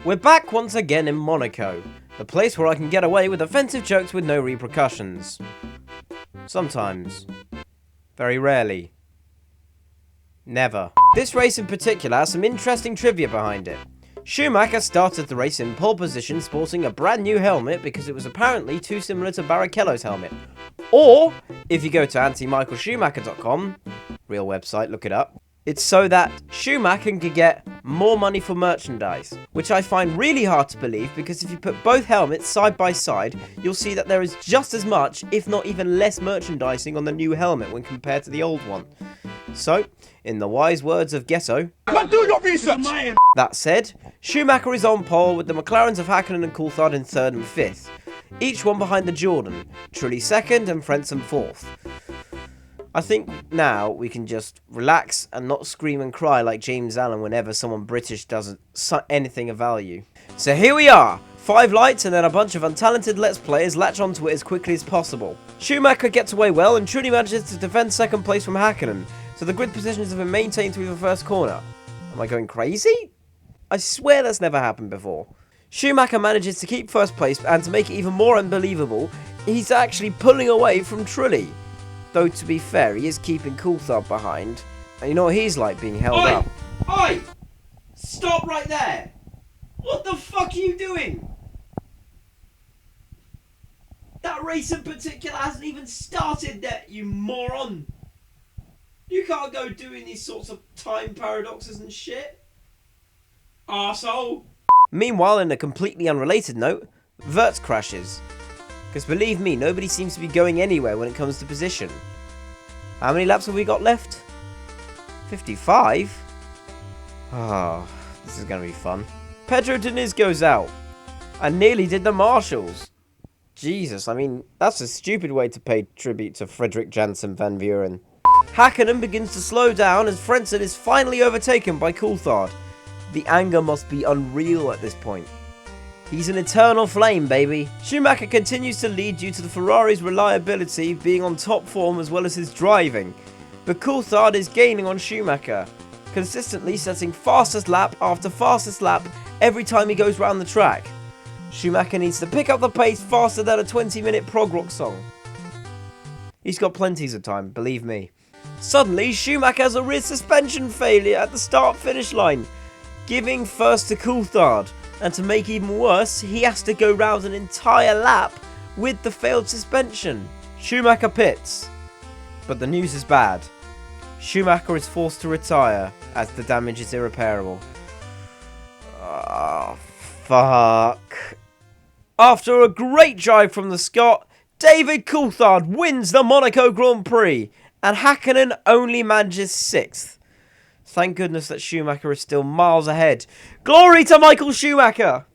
We're back once again in Monaco, the place where I can get away with offensive jokes with no repercussions. Sometimes. Very rarely. Never. This race in particular has some interesting trivia behind it. Schumacher started the race in pole position sporting a brand new helmet because it was apparently too similar to Barrichello's helmet. Or, if you go to anti-michaelschumacher.com, real website, look it up, it's so that Schumacher can get more money for merchandise, which I find really hard to believe because if you put both helmets side by side, you'll see that there is just as much, if not even less merchandising on the new helmet when compared to the old one. So, in the wise words of Ghetto, do your research! That said, Schumacher is on pole with the McLarens of Hakkinen and Coulthard in 3rd and 5th, each one behind the Jordan, Trulli 2nd and Frentzen 4th. I think now we can just relax and not scream and cry like James Allen whenever someone British does anything of value. So here we are, 5 lights and then a bunch of untalented Let's Players latch onto it as quickly as possible. Schumacher gets away well and Trulli manages to defend 2nd place from Hakkinen, so the grid positions have been maintained through the first corner. Am I going crazy? I swear that's never happened before. Schumacher manages to keep 1st place and to make it even more unbelievable, he's actually pulling away from Trulli. Though to be fair, he is keeping Coulthard behind. And you know what he's like being held up. Oi! Stop right there! What the fuck are you doing? That race in particular hasn't even started yet, you moron! You can't go doing these sorts of time paradoxes and shit. Arsehole! Meanwhile, in a completely unrelated note, Wirtz crashes. Because believe me, nobody seems to be going anywhere when it comes to position. How many laps have we got left? 55? Oh, this is going to be fun. Pedro Diniz goes out. And nearly did the marshals. Jesus, I mean, that's a stupid way to pay tribute to Frederik Jansen van Vuren. Hakkinen begins to slow down as Frentzen is finally overtaken by Coulthard. The anger must be unreal at this point. He's an eternal flame, baby. Schumacher continues to lead due to the Ferrari's reliability being on top form as well as his driving. But Coulthard is gaining on Schumacher, consistently setting fastest lap after fastest lap every time he goes round the track. Schumacher needs to pick up the pace faster than a 20-minute prog rock song. He's got plenties of time, believe me. Suddenly, Schumacher has a rear suspension failure at the start-finish line, giving first to Coulthard. And to make even worse, he has to go round an entire lap with the failed suspension. Schumacher pits. But the news is bad. Schumacher is forced to retire as the damage is irreparable. Oh, fuck. After a great drive from the Scot, David Coulthard wins the Monaco Grand Prix and Hakkinen only manages 6th. Thank goodness that Schumacher is still miles ahead. Glory to Michael Schumacher!